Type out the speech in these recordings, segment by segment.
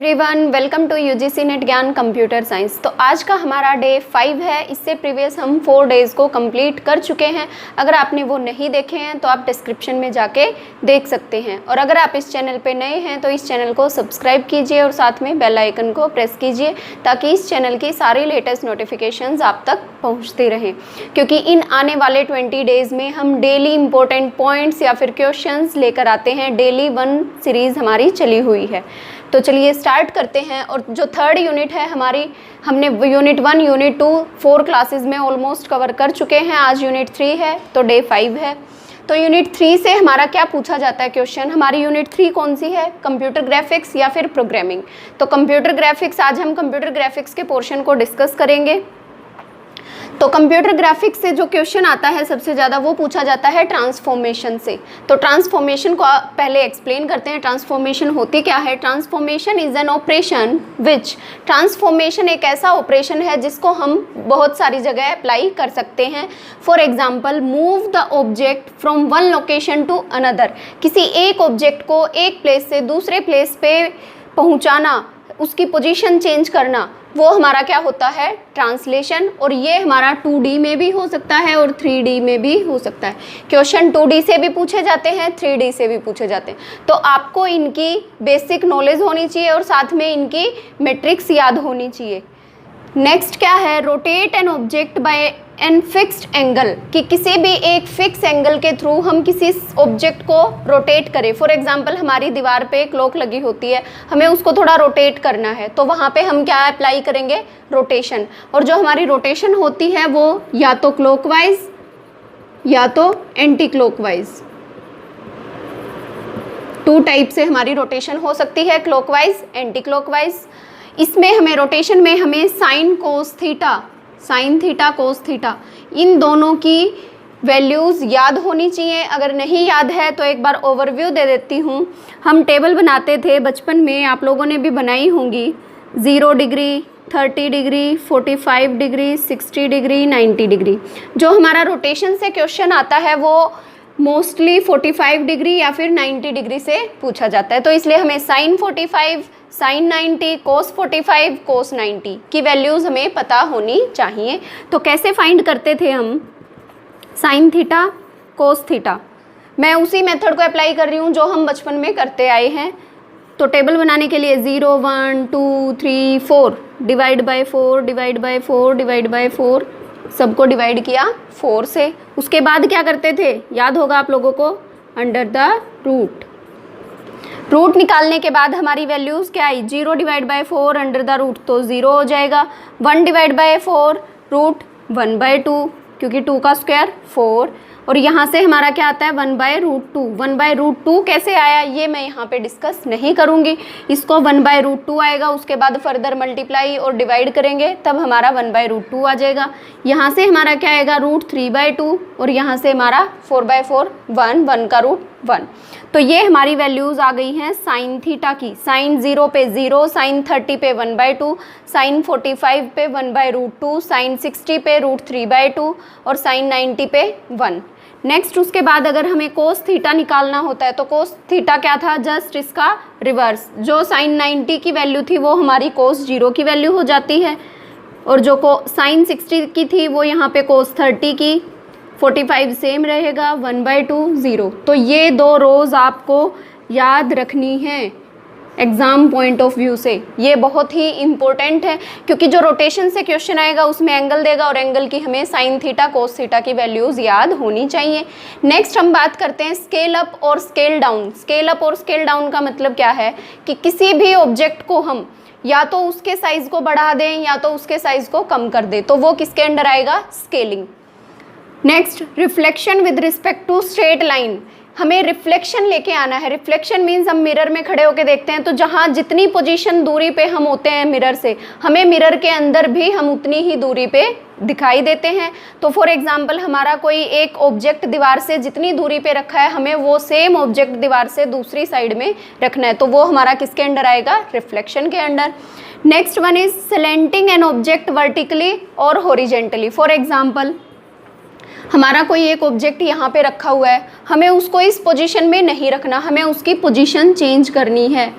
Everyone welcome to UGC NET Gyan computer science. तो आज का हमारा डे 5 है। इससे प्रीवियस हम 4 डेज़ को कंप्लीट कर चुके हैं। अगर आपने वो नहीं देखे हैं तो आप डिस्क्रिप्शन में जाके देख सकते हैं। और अगर आप इस चैनल पे नए हैं तो इस चैनल को सब्सक्राइब कीजिए और साथ में बेल आइकन को प्रेस कीजिए ताकि इस चैनल की सारी लेटेस्ट नोटिफिकेशंस आप तक पहुँचती रहें, क्योंकि इन आने वाले 20 डेज़ में हम डेली इंपॉर्टेंट पॉइंट्स या फिर क्वेश्चंस लेकर आते हैं। डेली 1 सीरीज़ हमारी चली हुई है। तो चलिए स्टार्ट करते हैं। और जो थर्ड यूनिट है हमारी, हमने यूनिट 1 यूनिट 2 4 क्लासेस में ऑलमोस्ट कवर कर चुके हैं। आज यूनिट 3 है तो डे 5 है। तो यूनिट 3 से हमारा क्या पूछा जाता है क्वेश्चन, हमारी यूनिट 3 कौन सी है, कंप्यूटर ग्राफिक्स या फिर प्रोग्रामिंग। तो कंप्यूटर ग्राफिक्स, आज हम कंप्यूटर ग्राफिक्स के पोर्शन को डिस्कस करेंगे। तो कंप्यूटर ग्राफिक्स से जो क्वेश्चन आता है सबसे ज़्यादा वो पूछा जाता है ट्रांसफॉर्मेशन से। तो ट्रांसफॉर्मेशन को पहले एक्सप्लेन करते हैं। ट्रांसफॉर्मेशन होती क्या है? Transformation is an operation which, transformation एक ऐसा ऑपरेशन है जिसको हम बहुत सारी जगह अप्लाई कर सकते हैं। For example, move the object from one location to another, किसी एक ऑब्जेक्ट को एक प्लेस से दूसरे प्लेस पे पहुँचाना, उसकी पोजीशन चेंज करना, वो हमारा क्या होता है? ट्रांसलेशन। और ये हमारा 2D में भी हो सकता है और 3D में भी हो सकता है। क्वेश्चन 2D से भी पूछे जाते हैं, 3D से भी पूछे जाते हैं। तो आपको इनकी बेसिक नॉलेज होनी चाहिए और साथ में इनकी मैट्रिक्स याद होनी चाहिए। नेक्स्ट क्या है? Rotate an object by an fixed angle, कि किसी भी एक फिक्स एंगल के थ्रू हम किसी ऑब्जेक्ट को रोटेट करें। फॉर एग्जांपल, हमारी दीवार पे क्लॉक लगी होती है, हमें उसको थोड़ा रोटेट करना है, तो वहाँ पे हम क्या अप्लाई करेंगे? रोटेशन। और जो हमारी रोटेशन होती है वो या तो क्लॉकवाइज या तो एंटी क्लॉकवाइज, 2 टाइप से हमारी रोटेशन हो सकती है, क्लॉकवाइज, एंटी क्लॉकवाइज। इसमें हमें रोटेशन में हमें sine theta cos theta in दोनों की वैल्यूज़ याद होनी चाहिए। अगर नहीं याद है तो एक बार ओवरव्यू दे देती हूँ। हम टेबल बनाते थे बचपन में, आप लोगों ने भी बनाई होंगी। 0 degree, 30 degree, 45 degree, 60 degree, 90 degree. जो हमारा रोटेशन से क्वेश्चन आता है वो मोस्टली 45 डिग्री या फिर 90 डिग्री से पूछा जाता है। तो इसलिए हमें साइन 45, साइन 90, कोस 45, कोस 90 की वैल्यूज़ हमें पता होनी चाहिए। तो कैसे फाइंड करते थे हम? Sine theta, cos theta. मैं उसी मेथड को अप्लाई कर रही हूँ जो हम बचपन में करते आए हैं। तो टेबल बनाने के लिए 0 1 2 3 4 divide by 4 divide by 4 divide by 4, सबको डिवाइड किया 4 से। उसके बाद क्या करते थे, याद होगा आप लोगों को? अंडर द रूट निकालने के बाद हमारी वैल्यूज़ क्या आई? 0 divide by 4 under the root तो 0 हो जाएगा। 1 डिवाइड बाय 4 रूट 1/2, क्योंकि 2 का स्क्वायर 4। और यहाँ से हमारा क्या आता है? 1/√2। 1/√2 कैसे आया ये मैं यहाँ पे डिस्कस नहीं करूँगी। इसको 1/√2 आएगा, उसके बाद फर्दर मल्टीप्लाई और डिवाइड करेंगे तब हमारा 1/√2 आ जाएगा। यहाँ से हमारा क्या आएगा? √3/2 और यहाँ से हमारा 4/4 1 का रूट 1। तो ये हमारी वैल्यूज़ आ गई हैं साइन थीटा की। साइन 0 पे 0, साइन 30 पे 1/2, साइन 45 पे 1/√2, साइन 60 पे √3/2 और साइन 90 पे 1। नेक्स्ट उसके बाद अगर हमें कोस थीटा निकालना होता है तो कोस थीटा क्या था? जस्ट इसका रिवर्स। जो साइन 90 की वैल्यू थी वो हमारी कोस 0 की वैल्यू हो जाती है, और जो साइन 60 की थी वो यहाँ पे कोस 30 की। 45 सेम रहेगा, 1/2 0। तो ये 2 रोज़ आपको याद रखनी है एग्ज़ाम पॉइंट ऑफ व्यू से। ये बहुत ही इम्पोर्टेंट है, क्योंकि जो रोटेशन से क्वेश्चन आएगा उसमें एंगल देगा और एंगल की हमें साइन थीटा कोस थीटा की वैल्यूज़ याद होनी चाहिए। नेक्स्ट हम बात करते हैं स्केल अप और स्केल डाउन। स्केल अप और स्केल डाउन का मतलब क्या है कि किसी भी ऑब्जेक्ट को हम या तो उसके साइज़ को बढ़ा दें या तो उसके साइज़ को कम कर दें, तो वो किसके अंडर आएगा? Scaling. Next, reflection with respect to straight line. हमें रिफ्लेक्शन लेके आना है। रिफ्लेक्शन मीन्स हम मिरर में खड़े होकर देखते हैं, तो जहाँ जितनी पोजीशन दूरी पे हम होते हैं मिरर से, हमें मिरर के अंदर भी हम उतनी ही दूरी पे दिखाई देते हैं। तो फॉर एग्जांपल, हमारा कोई एक ऑब्जेक्ट दीवार से जितनी दूरी पे रखा है, हमें वो सेम ऑब्जेक्ट दीवार से दूसरी साइड में रखना है, तो वो हमारा किसके अंडर आएगा? रिफ्लेक्शन के under. Next one is slanting an object vertically और हॉरिजेंटली। फॉर एग्जाम्पल, हमारा कोई एक ऑब्जेक्ट यहाँ पे रखा हुआ है, हमें उसको इस पोजीशन में नहीं रखना, हमें उसकी पोजीशन चेंज करनी है।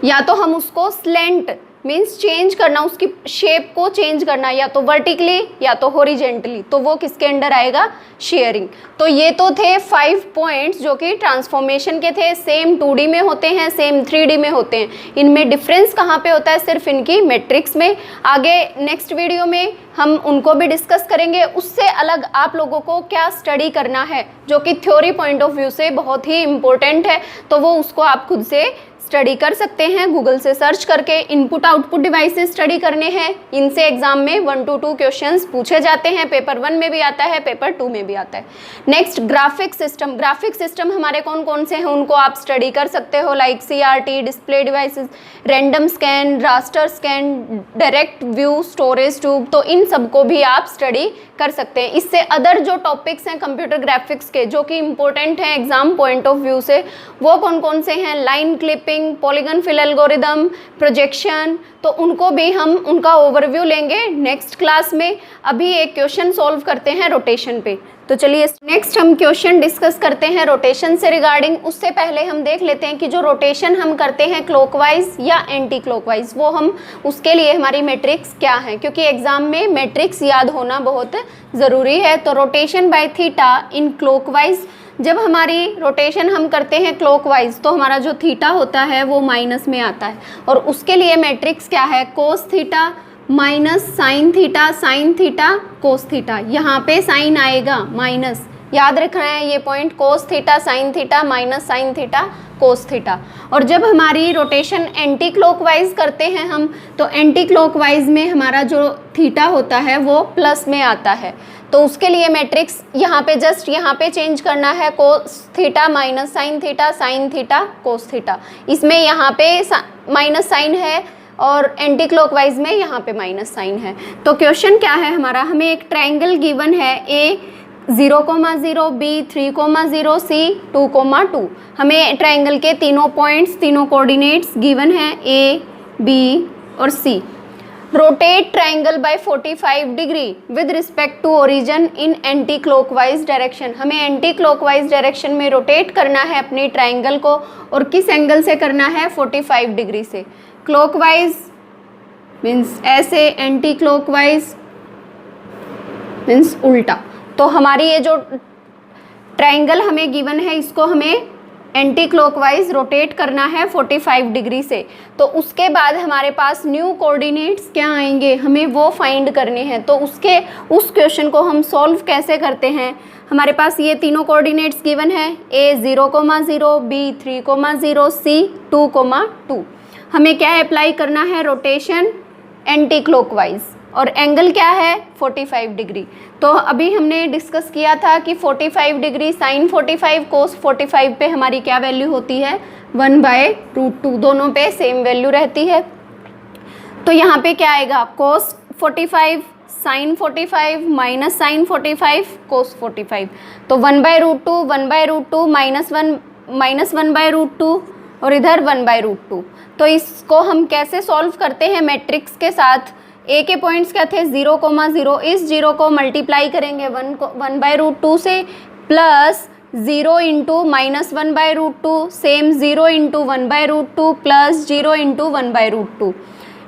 या तो हम उसको स्लेंट मीन्स चेंज करना, उसकी शेप को चेंज करना, या तो वर्टिकली या तो हॉरिजेंटली, तो वो किसके अंडर आएगा, शेयरिंग। तो ये तो थे 5 पॉइंट्स जो कि ट्रांसफॉर्मेशन के थे, सेम 2D में होते हैं, सेम 3D में होते हैं। इनमें डिफरेंस कहाँ पे होता है, सिर्फ इनकी मैट्रिक्स में। आगे नेक्स्ट वीडियो में हम उनको भी डिस्कस करेंगे। उससे अलग आप लोगों को क्या स्टडी करना है जो कि थ्योरी पॉइंट ऑफ व्यू से बहुत ही इम्पोर्टेंट है, तो वो उसको आप खुद से स्टडी कर सकते हैं गूगल से सर्च करके। इनपुट आउटपुट डिवाइसेस स्टडी करने हैं, इनसे एग्जाम में 1 to 2 क्वेश्चंस पूछे जाते हैं, पेपर 1 में भी आता है, पेपर 2 में भी आता है। Next graphic system. Graphic system हमारे कौन कौन से हैं उनको आप स्टडी कर सकते हो, like CRT, display devices, random scan, raster scan, direct view, storage tube, तो इन सबको भी आप स्टडी कर सकते हैं। इससे अदर जो टॉपिक्स हैं कंप्यूटर ग्राफिक्स के जो कि इंपॉर्टेंट हैं एग्जाम पॉइंट ऑफ व्यू से, वो कौन कौन से हैं, line clipping, polygon fill algorithm, projection, तो उनको भी हम उनका ओवरव्यू लेंगे नेक्स्ट क्लास में। अभी एक क्वेश्चन सॉल्व करते हैं रोटेशन पे, तो चलिए नेक्स्ट हम क्वेश्चन डिस्कस करते हैं रोटेशन से रिगार्डिंग। उससे पहले हम देख लेते हैं कि जो रोटेशन हम करते हैं क्लॉकवाइज या एंटी क्लॉकवाइज, वो हम उसके लिए हमारी मैट्रिक्स क्या है, क्योंकि एग्जाम में मैट्रिक्स याद होना बहुत ज़रूरी है। तो rotation by theta in clockwise, जब हमारी रोटेशन हम करते हैं क्लॉकवाइज तो हमारा जो थीटा होता है वो माइनस में आता है, और उसके लिए मैट्रिक्स क्या है, cos theta minus sine theta cos theta. यहाँ पे साइन आएगा माइनस, याद रखना है ये point, cos theta sine theta minus sine theta cos theta. और जब हमारी रोटेशन एंटी क्लॉकवाइज करते हैं हम, तो एंटी क्लॉकवाइज में हमारा जो थीटा होता है वो प्लस में आता है, तो उसके लिए मैट्रिक्स यहाँ पे जस्ट यहाँ पे चेंज करना है, cos theta minus sine theta cos theta. इसमें यहाँ पे माइनस साइन है और एंटी क्लॉकवाइज में यहाँ पे माइनस साइन है। तो क्वेश्चन क्या है हमारा, हमें एक ट्रायंगल गिवन है, A 0,0, B 3,0, C 2,2। हमें ट्रायंगल के तीनों पॉइंट्स, तीनों कोऑर्डिनेट्स गिवन है A, B और C। Rotate triangle by 45 degree with respect to origin in anti clockwise direction. हमें एंटी क्लॉकवाइज डायरेक्शन में रोटेट करना है अपनी ट्रायंगल को, और किस एंगल से करना है, 45 डिग्री से। क्लॉकवाइज मीन्स ऐसे, एंटी क्लॉकवाइज मीन्स उल्टा। तो हमारी ये जो ट्रायंगल हमें गिवन है इसको हमें एंटी क्लॉकवाइज रोटेट करना है 45 डिग्री से। तो उसके बाद हमारे पास न्यू कोऑर्डिनेट्स क्या आएंगे, हमें वो फाइंड करने हैं। तो उस क्वेश्चन को हम सॉल्व कैसे करते हैं, हमारे पास ये तीनों कोऑर्डिनेट्स गिवन है, A 0,0, B 3,0, C 2,2। हमें क्या अप्लाई करना है, रोटेशन एंटी क्लॉकवाइज, और एंगल क्या है, 45 डिग्री। तो अभी हमने डिस्कस किया था कि 45 डिग्री साइन 45 कोस 45 पे हमारी क्या वैल्यू होती है, 1/√2, दोनों पे सेम वैल्यू रहती है। तो यहाँ पे क्या आएगा, कोस 45 साइन 45 माइनस साइन 45 कोस 45, तो 1/√2 1/√2 माइनस 1/√2 और इधर 1/√2। तो इसको हम कैसे सॉल्व करते हैं मैट्रिक्स के साथ, ए के पॉइंट्स क्या थे, 0,0, इस 0 को मल्टीप्लाई करेंगे 1/√2 से, plus 0 into minus 1/√2, same 0 into 1/√2 plus 0 into 1/√2।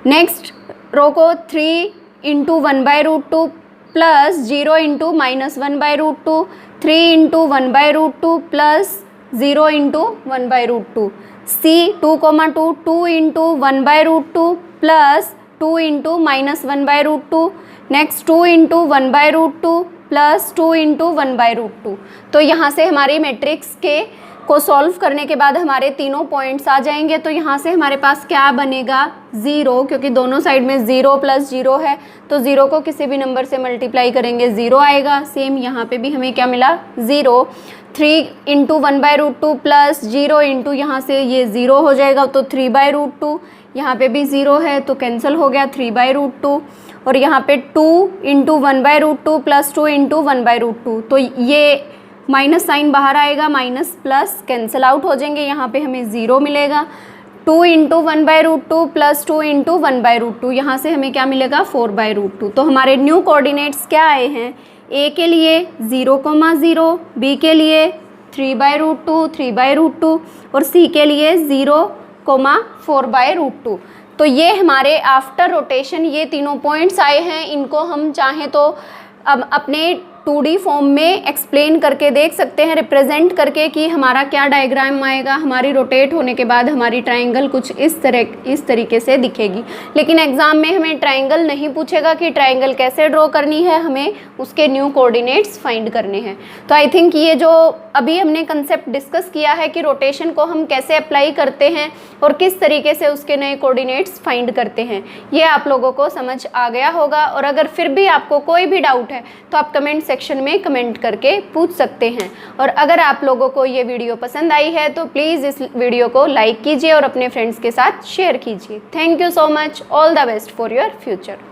Next row को 3 into 1/√2 plus 0 into minus 1/√2, 3 into 1/√2 plus 0 into 1/√2। C 2,2, 2 into 1/√2 plus 2 into minus 1/√2, next 2 into 1/√2 plus 2 into 1/√2। तो यहाँ से हमारी मैट्रिक्स के को सॉल्व करने के बाद हमारे तीनों पॉइंट्स आ जाएंगे। तो यहाँ से हमारे पास क्या बनेगा, 0, क्योंकि दोनों साइड में 0 प्लस 0 है, तो 0 को किसी भी नंबर से मल्टीप्लाई करेंगे 0 आएगा। सेम यहाँ पे भी हमें क्या मिला, 0। 3 इंटू 1/√2 प्लस 0 इंटू यहाँ से ये 0 हो जाएगा, तो 3/√2, यहाँ पे भी 0 है तो कैंसिल हो गया 3/√2, और यहाँ पे 2 इंटू 1/√2 प्लस 2 इंटू 1/√2, तो ये माइनस साइन बाहर आएगा, माइनस प्लस कैंसिल आउट हो जाएंगे, यहाँ पे हमें 0 मिलेगा। 2 इंटू 1/√2 प्लस 2 इंटू 1/√2, यहाँ से हमें क्या मिलेगा, 4/√2। तो हमारे न्यू कोऑर्डिनेट्स क्या आए हैं, A के लिए 0,0, B के लिए 3/√2 और C के लिए 0, 4/√2। तो ये हमारे आफ्टर रोटेशन ये तीनों पॉइंट्स आए हैं। इनको हम चाहें तो अब अपने 2D फॉर्म में एक्सप्लेन करके देख सकते हैं, रिप्रेजेंट करके कि हमारा क्या डायग्राम आएगा। हमारी रोटेट होने के बाद हमारी ट्रायंगल कुछ इस तरीके से दिखेगी। लेकिन एग्जाम में हमें ट्रायंगल नहीं पूछेगा कि ट्रायंगल कैसे ड्रॉ करनी है, हमें उसके न्यू कोऑर्डिनेट्स फाइंड करने हैं। तो आई थिंक ये जो अभी हमने कंसेप्ट डिस्कस किया है कि रोटेशन को हम कैसे अप्लाई करते हैं और किस तरीके से उसके नए कोऑर्डिनेट्स फाइंड करते हैं, ये आप लोगों को समझ आ गया होगा। और अगर फिर भी आपको कोई भी डाउट है तो आप कमेंट सेक्शन में कमेंट करके पूछ सकते हैं। और अगर आप लोगों को ये वीडियो पसंद आई है तो प्लीज़ इस वीडियो को लाइक कीजिए और अपने फ्रेंड्स के साथ शेयर कीजिए। Thank you so much. All the best for your future.